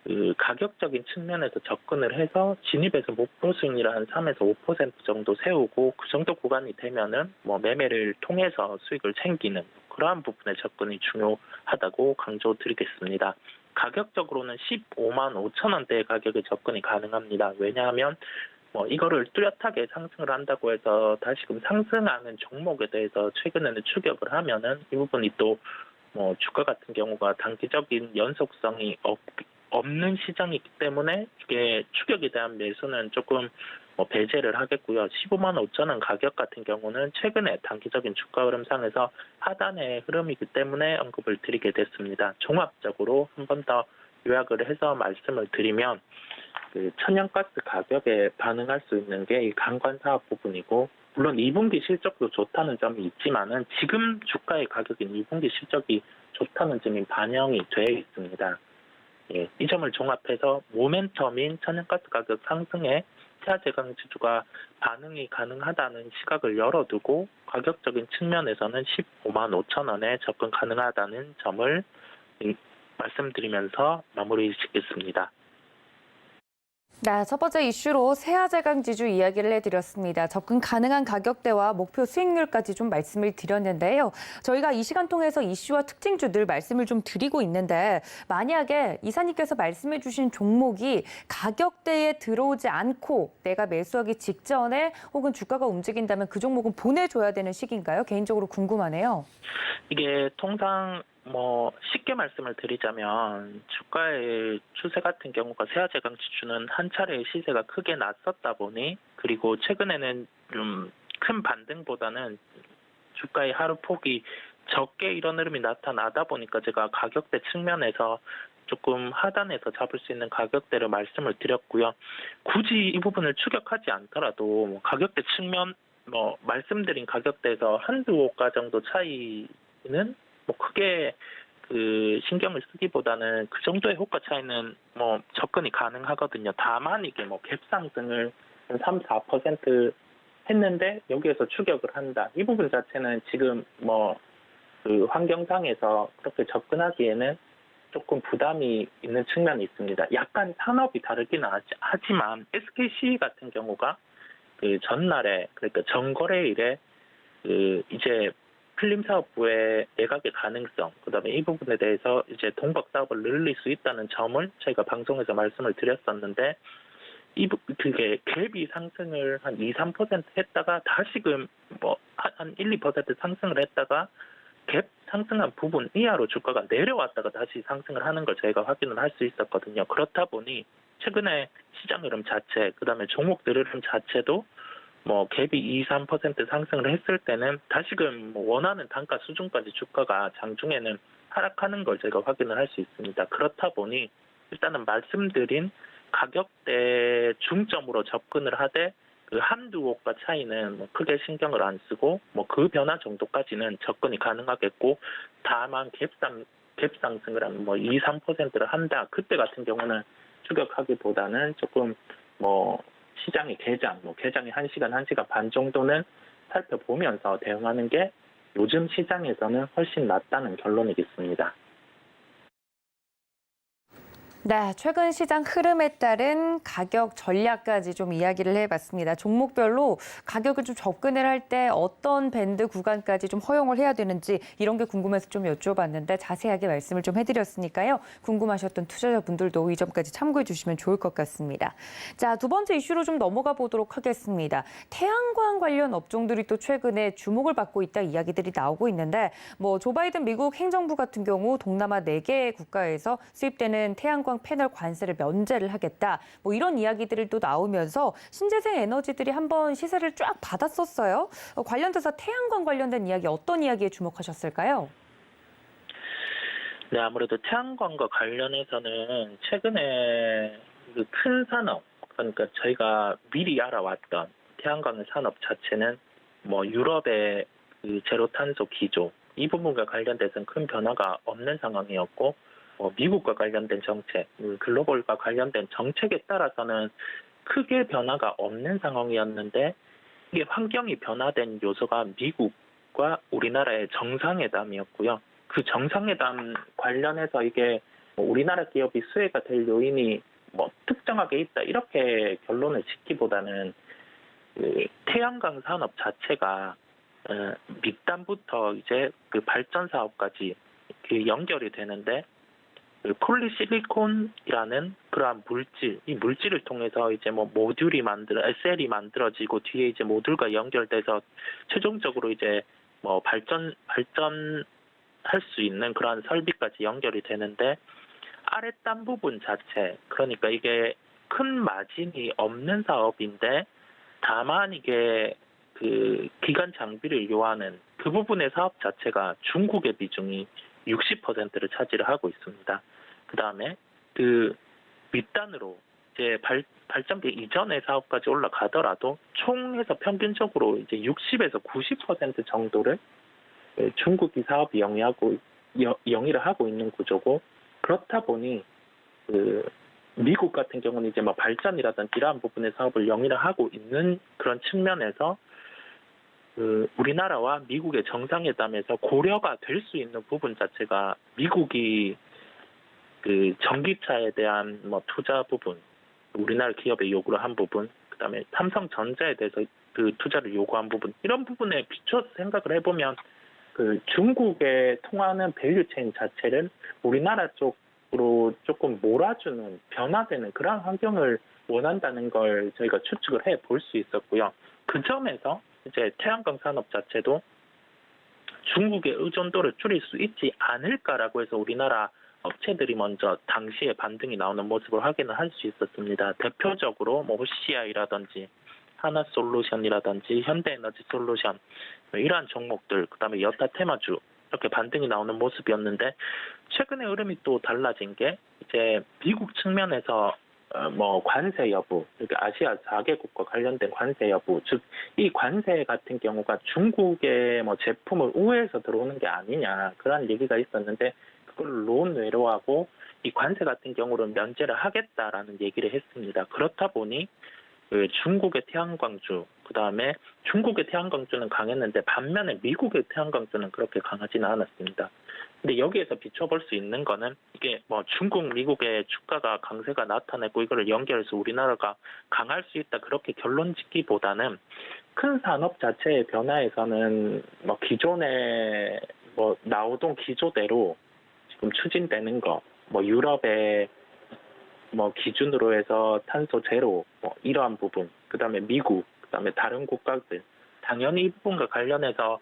그 가격적인 측면에서 접근을 해서 진입해서 목표 수익률을 한 3에서 5% 정도 세우고 그 정도 구간이 되면은 매매를 통해서 수익을 챙기는 그러한 부분의 접근이 중요하다고 강조드리겠습니다. 가격적으로는 15만 5천 원대의 가격에 접근이 가능합니다. 왜냐하면 이거를 뚜렷하게 상승을 한다고 해서 다시금 상승하는 종목에 대해서 최근에는 추격을 하면은 이 부분이 또 주가 같은 경우가 단기적인 연속성이 없는 시장이기 때문에 이게 추격에 대한 매수는 조금 배제를 하겠고요. 15만 5천 원 가격 같은 경우는 최근에 단기적인 주가 흐름상에서 하단의 흐름이기 때문에 언급을 드리게 됐습니다. 종합적으로 한 번 더 요약을 해서 말씀을 드리면 그 천연가스 가격에 반응할 수 있는 게 이 관광 사업 부분이고 물론 2분기 실적도 좋다는 점이 있지만은 지금 주가의 가격인 2분기 실적이 좋다는 점이 반영이 되어 있습니다. 이 점을 종합해서 모멘텀인 천연가스 가격 상승에 세아제강 지주가 반응이 가능하다는 시각을 열어두고 가격적인 측면에서는 15만 5천 원에 접근 가능하다는 점을 말씀드리면서 마무리 짓겠습니다. 네, 첫 번째 이슈로 세아제강 지주 이야기를 해드렸습니다. 접근 가능한 가격대와 목표 수익률까지 좀 말씀을 드렸는데요. 저희가 이 시간 통해서 이슈와 특징주들 말씀을 좀 드리고 있는데 만약에 이사님께서 말씀해 주신 종목이 가격대에 들어오지 않고 내가 매수하기 직전에 혹은 주가가 움직인다면 그 종목은 보내줘야 되는 시기인가요? 개인적으로 궁금하네요. 이게 통상 쉽게 말씀을 드리자면 주가의 추세 같은 경우가 세아제강 지수는 한 차례 시세가 크게 났었다 보니, 그리고 최근에는 좀 큰 반등보다는 주가의 하루 폭이 적게 이런 흐름이 나타나다 보니까 제가 가격대 측면에서 조금 하단에서 잡을 수 있는 가격대를 말씀을 드렸고요. 굳이 이 부분을 추격하지 않더라도 가격대 측면 말씀드린 가격대에서 한두 호가 정도 차이는 크게 신경을 쓰기보다는 그 정도의 호가 차이는 접근이 가능하거든요. 다만 이게 갭 상승을 한 3-4% 했는데 여기에서 추격을 한다. 이 부분 자체는 지금 그 환경상에서 그렇게 접근하기에는 조금 부담이 있는 측면이 있습니다. 약간 산업이 다르긴 하지만 SKC 같은 경우가 그 전날에, 그러니까 전거래일에 이제 필름사업부의 매각의 가능성, 그다음에 이 부분에 대해서 이제 동박 사업을 늘릴 수 있다는 점을 저희가 방송에서 말씀을 드렸었는데, 그게 갭이 상승을 한 2-3% 했다가 다시금 한 1-2% 상승을 했다가 갭 상승한 부분 이하로 주가가 내려왔다가 다시 상승을 하는 걸 저희가 확인을 할 수 있었거든요. 그렇다 보니 최근에 시장 흐름 자체, 그다음에 종목들 흐름 자체도 갭이 2-3% 상승을 했을 때는 다시금 원하는 단가 수준까지 주가가 장중에는 하락하는 걸 저희가 확인을 할 수 있습니다. 그렇다 보니 일단은 말씀드린 가격대 중점으로 접근을 하되 그 한두 호가 차이는 크게 신경을 안 쓰고 그 변화 정도까지는 접근이 가능하겠고, 다만 갭 상승을 한 2-3%를 한다. 그때 같은 경우는 추격하기보다는 조금 시장의 개장이 1시간 반 정도는 살펴보면서 대응하는 게 요즘 시장에서는 훨씬 낫다는 결론이겠습니다. 네, 최근 시장 흐름에 따른 가격 전략까지 좀 이야기를 해봤습니다. 종목별로 가격을 좀 접근을 할 때 어떤 밴드 구간까지 좀 허용을 해야 되는지 이런 게 궁금해서 좀 여쭤봤는데 자세하게 말씀을 좀 해드렸으니까요. 궁금하셨던 투자자분들도 이 점까지 참고해 주시면 좋을 것 같습니다. 자, 두 번째 이슈로 좀 넘어가 보도록 하겠습니다. 태양광 관련 업종들이 또 최근에 주목을 받고 있다 이야기들이 나오고 있는데 조 바이든 미국 행정부 같은 경우 동남아 4개 국가에서 수입되는 태양광 패널 관세를 면제를 하겠다. 이런 이야기들이 또 나오면서 신재생 에너지들이 한번 시세를 쫙 받았었어요. 관련돼서 태양광 관련된 이야기 어떤 이야기에 주목하셨을까요? 네, 아무래도 태양광과 관련해서는 최근에 그 큰 산업, 그러니까 저희가 미리 알아왔던 태양광의 산업 자체는 유럽의 그 제로 탄소 기조, 이 부분과 관련돼서는 큰 변화가 없는 상황이었고, 미국과 관련된 정책, 글로벌과 관련된 정책에 따라서는 크게 변화가 없는 상황이었는데, 이게 환경이 변화된 요소가 미국과 우리나라의 정상회담이었고요. 그 정상회담 관련해서 이게 우리나라 기업이 수혜가 될 요인이 특정하게 있다, 이렇게 결론을 짓기보다는 그 태양광 산업 자체가 밑단부터 이제 그 발전 사업까지 그 연결이 되는데, 그 폴리실리콘이라는 그러한 물질, 이 물질을 통해서 이제 셀이 만들어지고 뒤에 이제 모듈과 연결돼서 최종적으로 이제 발전할 수 있는 그러한 설비까지 연결이 되는데, 아랫단 부분 자체, 그러니까 이게 큰 마진이 없는 사업인데 다만 이게 그 기관 장비를 요하는 그 부분의 사업 자체가 중국의 비중이 60%를 차지를 하고 있습니다. 그 다음에 그 밑단으로 이제 발전기 이전의 사업까지 올라가더라도 총 해서 평균적으로 이제 60에서 90% 정도를 중국이 사업이 영위를 하고 있는 구조고, 그렇다 보니 그 미국 같은 경우는 이제 발전이라든지 이러한 부분의 사업을 영위를 하고 있는 그런 측면에서 그 우리나라와 미국의 정상회담에서 고려가 될 수 있는 부분 자체가 미국이 그 전기차에 대한 투자 부분, 우리나라 기업에 요구를 한 부분, 그다음에 삼성전자에 대해서 그 투자를 요구한 부분, 이런 부분에 비춰서 생각을 해보면 그 중국에 통하는 밸류체인 자체를 우리나라 쪽으로 조금 몰아주는, 변화되는 그런 환경을 원한다는 걸 저희가 추측을 해 볼 수 있었고요. 그 점에서 이제 태양광 산업 자체도 중국의 의존도를 줄일 수 있지 않을까라고 해서 우리나라 업체들이 먼저 당시에 반등이 나오는 모습을 확인을 할 수 있었습니다. 대표적으로 뭐 OCI라든지 하나솔루션이라든지 현대에너지솔루션 이러한 종목들, 그다음에 여타 테마주 이렇게 반등이 나오는 모습이었는데 최근에 흐름이 또 달라진 게 이제 미국 측면에서 뭐 관세 여부, 그러니까 아시아 4개국과 관련된 관세 여부, 즉 이 관세 같은 경우가 중국의 뭐 제품을 우회해서 들어오는 게 아니냐 그런 얘기가 있었는데 그걸 논외로하고 이 관세 같은 경우는 면제를 하겠다라는 얘기를 했습니다. 그렇다 보니 그 중국의 태양광주, 그다음에 중국의 태양광주는 강했는데 반면에 미국의 태양광주는 그렇게 강하지는 않았습니다. 근데 여기에서 비춰볼 수 있는 거는 이게 뭐 중국, 미국의 주가가 강세가 나타내고 이거를 연결해서 우리나라가 강할 수 있다 그렇게 결론 짓기보다는 큰 산업 자체의 변화에서는 뭐 기존의 뭐 나오던 기조대로 지금 추진되는 거, 뭐 유럽의 뭐 기준으로 해서 탄소 제로 뭐 이러한 부분, 그다음에 미국, 그다음에 다른 국가들 당연히 이 부분과 관련해서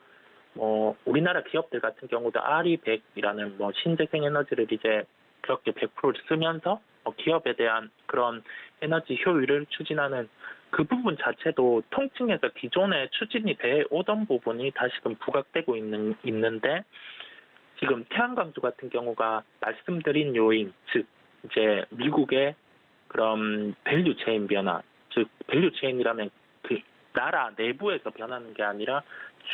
뭐 우리나라 기업들 같은 경우도 RE100이라는 뭐 신재생 에너지를 이제 그렇게 100%를 쓰면서 기업에 대한 그런 에너지 효율을 추진하는 그 부분 자체도 통칭해서 기존에 추진이 돼 오던 부분이 다시금 부각되고 있는데 지금 태양광주 같은 경우가 말씀드린 요인, 즉 이제 미국의 그런 밸류체인 변화, 즉 밸류체인이라면 그 나라 내부에서 변하는 게 아니라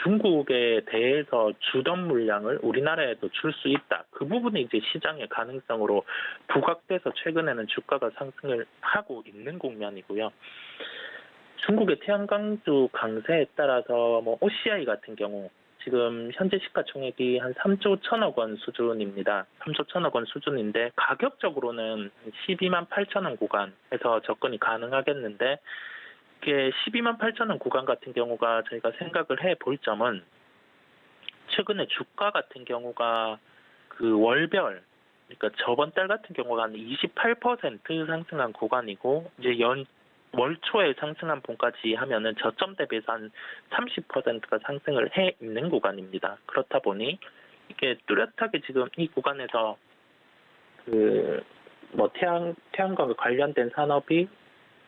중국에 대해서 주던 물량을 우리나라에도 줄 수 있다. 그 부분이 이제 시장의 가능성으로 부각돼서 최근에는 주가가 상승을 하고 있는 국면이고요. 중국의 태양광주 강세에 따라서 뭐 OCI 같은 경우 지금 현재 시가총액이 한 3조 1천억 원 수준입니다. 3조 1천억 원 수준인데 가격적으로는 12만 8천 원 구간에서 접근이 가능하겠는데 이게 12만 8천 원 구간 같은 경우가 저희가 생각을 해볼 점은 최근에 주가 같은 경우가 그 월별, 그러니까 저번 달 같은 경우가 한 28% 상승한 구간이고 이제 월 초에 상승한 분까지 하면은 저점 대비해서 한 30%가 상승을 해 있는 구간입니다. 그렇다 보니 이게 뚜렷하게 지금 이 구간에서 그 뭐 태양광과 관련된 산업이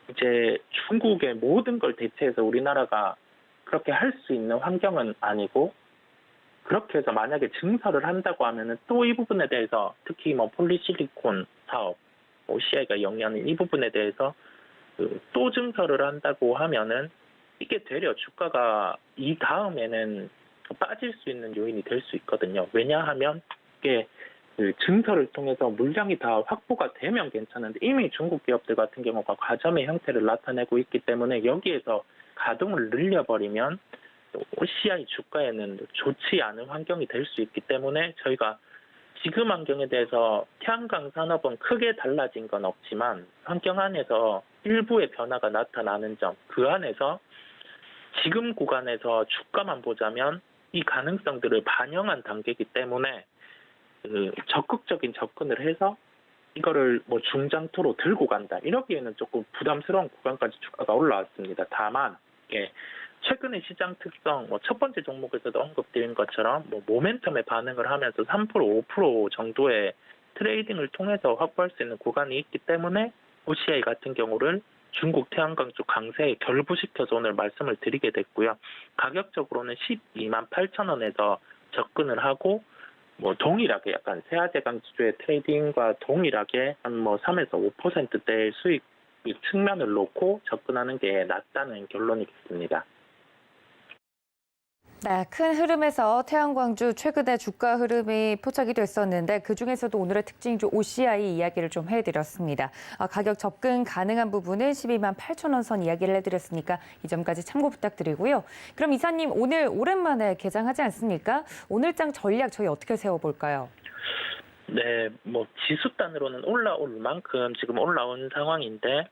이제 중국의 모든 걸 대체해서 우리나라가 그렇게 할 수 있는 환경은 아니고 그렇게 해서 만약에 증설을 한다고 하면은 또 이 부분에 대해서 특히 뭐 폴리실리콘 사업, OCI가 영위하는 이 부분에 대해서 또 증설을 한다고 하면은 이게 되려 주가가 이 다음에는 빠질 수 있는 요인이 될 수 있거든요. 왜냐하면 이게 그 증설을 통해서 물량이 다 확보가 되면 괜찮은데 이미 중국 기업들 같은 경우가 과점의 형태를 나타내고 있기 때문에 여기에서 가동을 늘려버리면 OCI 주가에는 좋지 않은 환경이 될 수 있기 때문에 저희가 지금 환경에 대해서 태양광 산업은 크게 달라진 건 없지만 환경 안에서 일부의 변화가 나타나는 점, 그 안에서 지금 구간에서 주가만 보자면 이 가능성들을 반영한 단계이기 때문에 적극적인 접근을 해서 이거를 뭐 중장투로 들고 간다. 이러기에는 조금 부담스러운 구간까지 주가가 올라왔습니다. 다만 최근의 시장 특성, 뭐 첫 번째 종목에서도 언급드린 것처럼 뭐 모멘텀에 반응을 하면서 3%, 5% 정도의 트레이딩을 통해서 확보할 수 있는 구간이 있기 때문에 OCI 같은 경우를 중국 태양광주 강세에 결부시켜서 오늘 말씀을 드리게 됐고요. 가격적으로는 12만 8천 원에서 접근을 하고 뭐 동일하게 약간 세아제 강주의 트레이딩과 동일하게 한 뭐 3에서 5%대의 수익 측면을 놓고 접근하는 게 낫다는 결론이겠습니다. 네, 큰 흐름에서 태양광주 최근에 주가 흐름이 포착이 됐었는데 그중에서도 오늘의 특징주 OCI 이야기를 좀 해드렸습니다. 가격 접근 가능한 부분은 12만 8천 원 선 이야기를 해드렸으니까 이 점까지 참고 부탁드리고요. 그럼 이사님 오늘 오랜만에 개장하지 않습니까? 오늘장 전략 저희 어떻게 세워볼까요? 네, 뭐 지수단으로는 올라올 만큼 지금 올라온 상황인데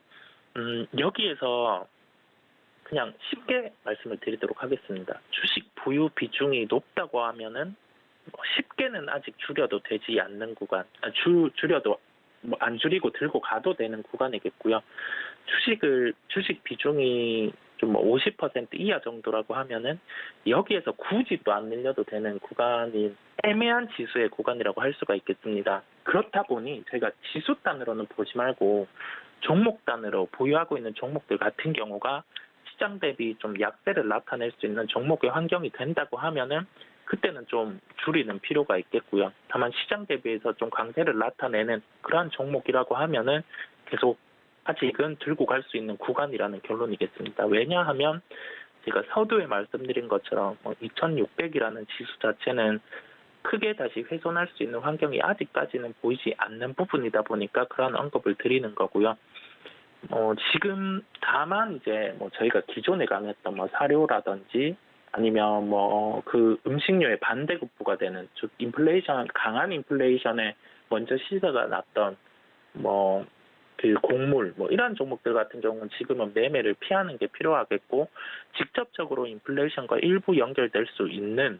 여기에서 그냥 쉽게 말씀을 드리도록 하겠습니다. 주식 보유 비중이 높다고 하면은 쉽게는 아직 줄여도 되지 않는 구간, 줄여도 안 줄이고 들고 가도 되는 구간이겠고요. 주식 비중이 좀 뭐 50% 이하 정도라고 하면은 여기에서 굳이 또 안 늘려도 되는 구간인 애매한 지수의 구간이라고 할 수가 있겠습니다. 그렇다 보니 저희가 지수 단으로는 보지 말고 종목 단으로 보유하고 있는 종목들 같은 경우가 시장 대비 좀 약세를 나타낼 수 있는 종목의 환경이 된다고 하면은 그때는 좀 줄이는 필요가 있겠고요. 다만 시장 대비해서 좀 강세를 나타내는 그러한 종목이라고 하면은 계속 아직은 들고 갈 수 있는 구간이라는 결론이겠습니다. 왜냐하면 제가 서두에 말씀드린 것처럼 2600이라는 지수 자체는 크게 다시 훼손할 수 있는 환경이 아직까지는 보이지 않는 부분이다 보니까 그런 언급을 드리는 거고요. 지금 다만 이제 저희가 기존에 강했던 사료라든지 아니면 그 음식료의 반대급부가 되는 즉 인플레이션 강한 인플레이션에 먼저 시세가 났던 그 곡물 이런 종목들 같은 경우는 지금은 매매를 피하는 게 필요하겠고 직접적으로 인플레이션과 일부 연결될 수 있는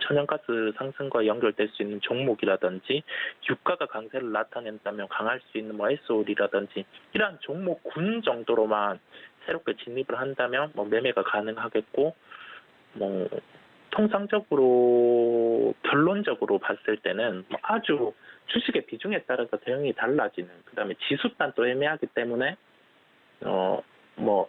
천연가스 상승과 연결될 수 있는 종목이라든지 유가가 강세를 나타낸다면 강할 수 있는 SOL이라든지 이러한 종목군 정도로만 새롭게 진입을 한다면 매매가 가능하겠고 통상적으로 결론적으로 봤을 때는 아주 주식의 비중에 따라서 대응이 달라지는 그다음에 지수단 또 애매하기 때문에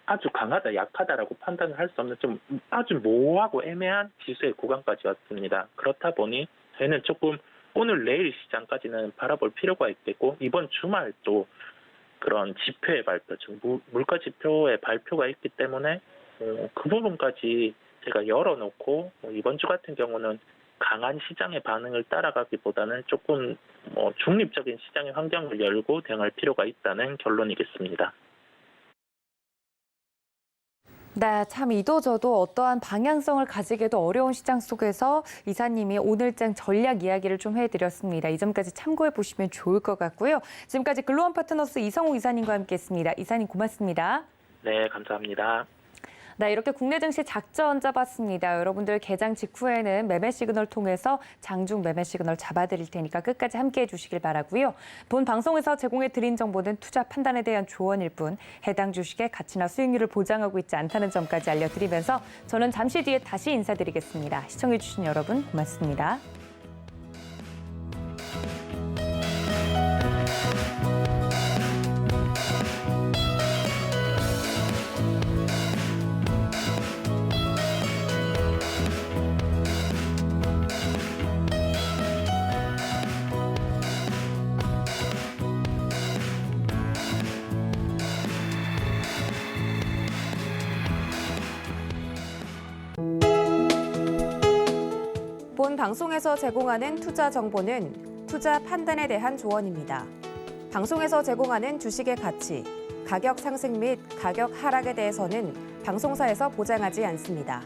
아주 강하다 약하다라고 판단을 할 수 없는 좀 아주 모호하고 애매한 지수의 구간까지 왔습니다. 그렇다 보니 저희는 조금 오늘 내일 시장까지는 바라볼 필요가 있겠고 이번 주말 또 그런 지표의 발표, 즉 물가 지표의 발표가 있기 때문에 그 부분까지 제가 열어놓고 이번 주 같은 경우는 강한 시장의 반응을 따라가기보다는 조금 중립적인 시장의 환경을 열고 대응할 필요가 있다는 결론이겠습니다. 네, 참 이도저도 어떠한 방향성을 가지기도 어려운 시장 속에서 이사님이 오늘장 전략 이야기를 좀 해드렸습니다. 이 점까지 참고해 보시면 좋을 것 같고요. 지금까지 글로원 파트너스 이성욱 이사님과 함께했습니다. 이사님 고맙습니다. 네, 감사합니다. 네, 이렇게 국내 증시 작전 짜봤습니다. 여러분들 개장 직후에는 매매 시그널 통해서 장중 매매 시그널 잡아드릴 테니까 끝까지 함께해 주시길 바라고요. 본 방송에서 제공해 드린 정보는 투자 판단에 대한 조언일 뿐 해당 주식의 가치나 수익률을 보장하고 있지 않다는 점까지 알려드리면서 저는 잠시 뒤에 다시 인사드리겠습니다. 시청해 주신 여러분 고맙습니다. 본 방송에서 제공하는 투자 정보는 투자 판단에 대한 조언입니다. 방송에서 제공하는 주식의 가치, 가격 상승 및 가격 하락에 대해서는 방송사에서 보장하지 않습니다.